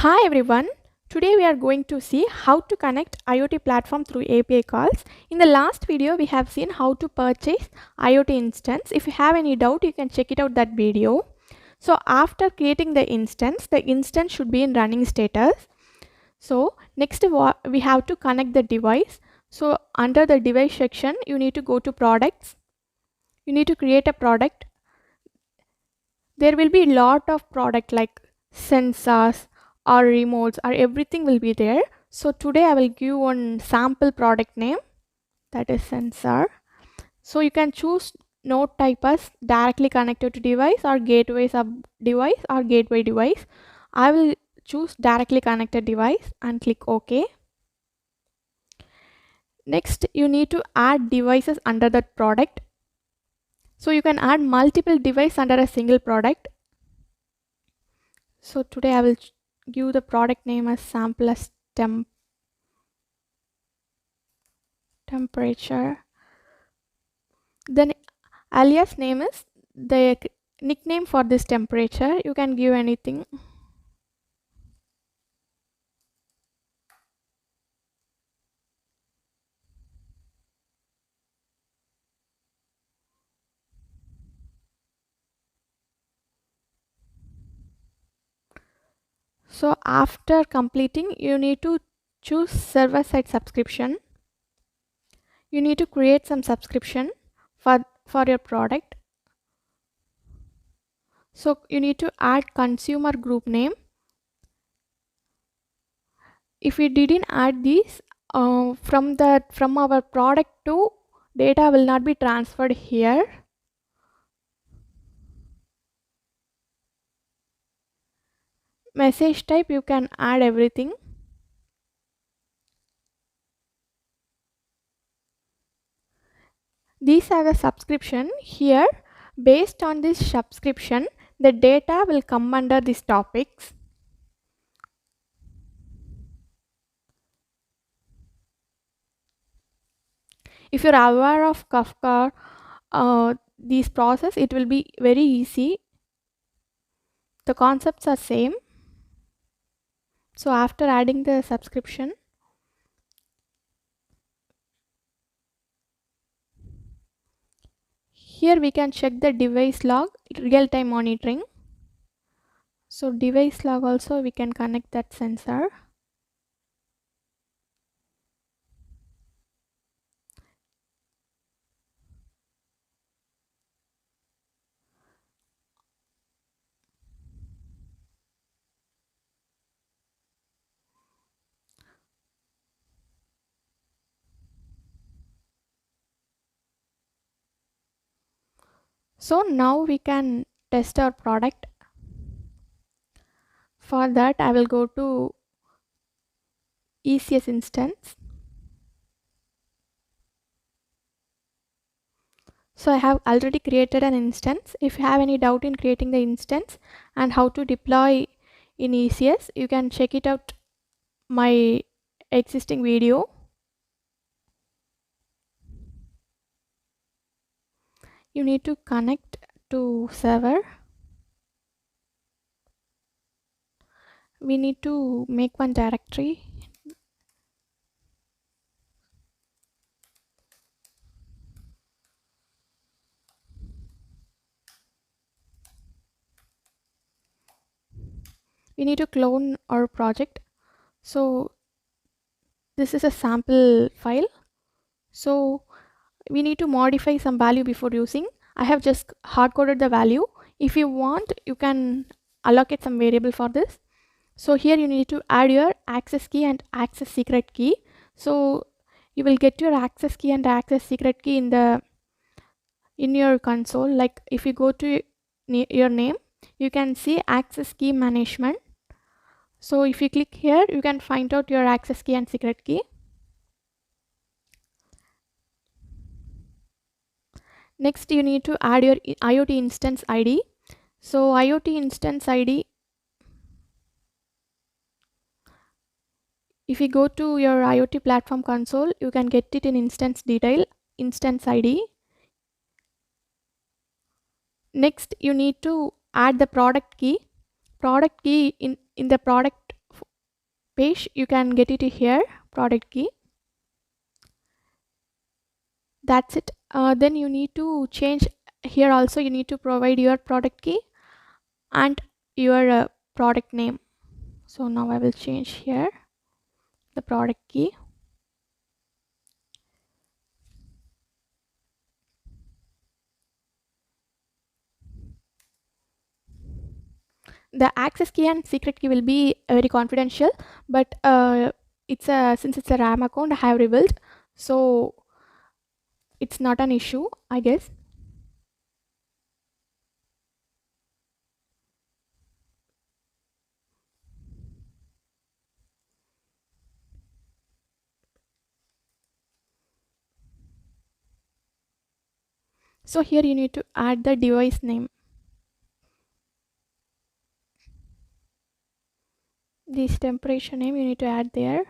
Hi everyone. Today we are going to see how to connect IoT platform through API calls. In the last video we have seen how to purchase IoT instance. If you have any doubt you can check it out that video. So after creating the instance should be in running status. So next we have to connect the device. So under the device section you need to go to products. You need to create a product. There will be a lot of product like sensors or remotes or everything will be there. So today I will give one sample product name, that is sensor. So you can choose node type as directly connected to device or gateway sub device or gateway device. I will choose directly connected device and click OK. Next you need to add devices under that product. So you can add multiple devices under a single product. So today I will give the product name as sample as temperature. Then alias name is the nickname for this temperature. You can give anything. So after completing you need to choose server side subscription. You need to create some subscription for your product. So you need to add consumer group name. If we didn't add these from our product to data will not be transferred here. Message type you can add everything. These are the subscription. Here based on this subscription the data will come under these topics. If you're aware of Kafka these process it will be very easy. The concepts are same. So after adding the subscription here we can check the device log real-time monitoring. So device log also we can connect that sensor. So now we can test our product. For that I will go to ECS instance. So I have already created an instance. If you have any doubt in creating the instance and how to deploy in ECS, you can check it out my existing video. You need to connect to server. We need to make one directory. We need to clone our project. So this is a sample file. So we need to modify some value before using. I have just hard-coded the value. If you want you can allocate some variable for this. So here you need to add your access key and access secret key. So you will get your access key and access secret key in your console. Like if you go to your name you can see access key management. So if you click here you can find out your access key and secret key. Next you need to add your IoT instance ID. So IoT instance ID, if you go to your IoT platform console you can get it in instance detail, instance ID. Next you need to add the product key. Product key in the product page, you can get it here, product key. That's it. Then you need to change here also, you need to provide your product key and your product name. So now I will change here the product key. The access key and secret key will be very confidential, but since it's a RAM account I have rebuilt, so it's not an issue, I guess. So here you need to add the device name. This temperature name you need to add there.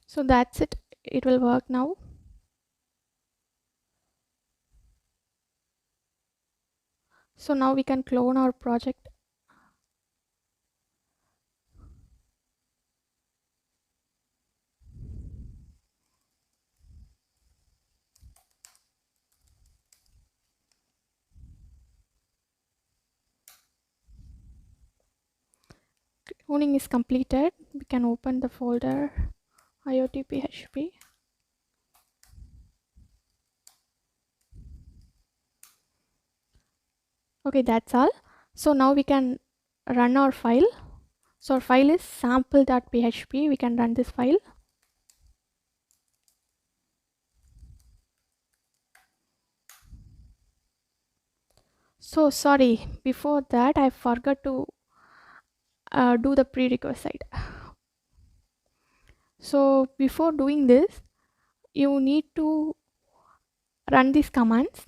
So that's it. It will work now. So now we can clone our project. Cloning is completed. We can open the folder IoT PHP. Okay, that's all. So now we can run our file. So our file is sample.php. We can run this file. So sorry, before that I forgot to do the prerequisite. So before doing this, you need to run these commands.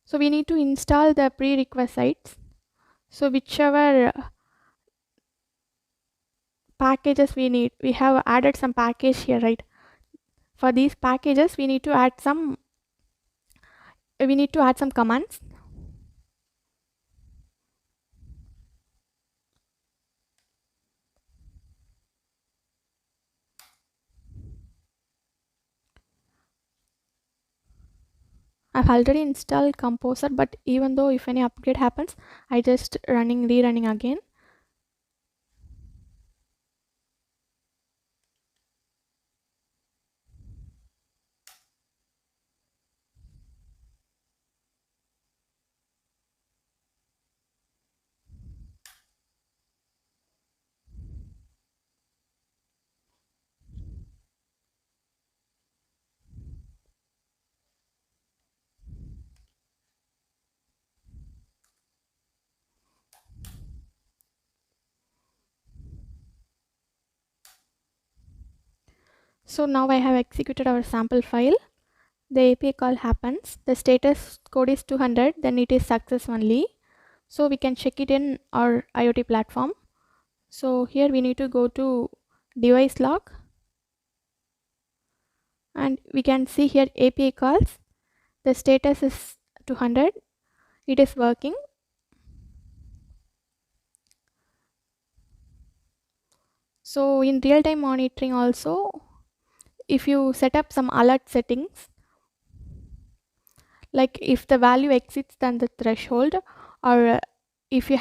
So we need to install the prerequisites. So whichever packages we need, we have added some package here, right? For these packages we need to add some commands. I've already installed Composer, but even though if any upgrade happens, I just rerunning again. So now I have executed our sample file. The API call happens. The status code is 200, then it is success only. So we can check it in our IoT platform. So here we need to go to device log, and we can see here API calls. The status is 200. It is working. So in real-time monitoring also, if you set up some alert settings, like if the value exceeds than the threshold, or if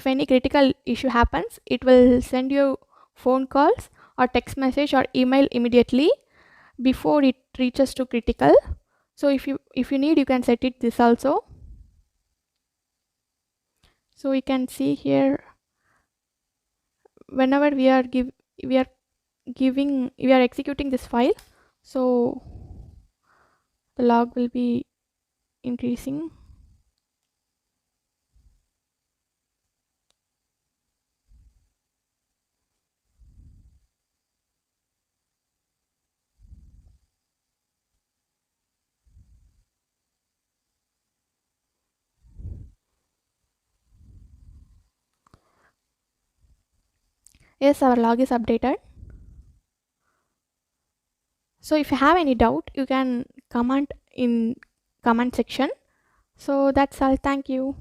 any critical issue happens, it will send you phone calls or text message or email immediately before it reaches to critical. So if you need, you can set it this also. So we can see here, whenever we are executing this file, so the log will be increasing. Yes, our log is updated. So if you have any doubt, you can comment in comment section. So that's all. Thank you.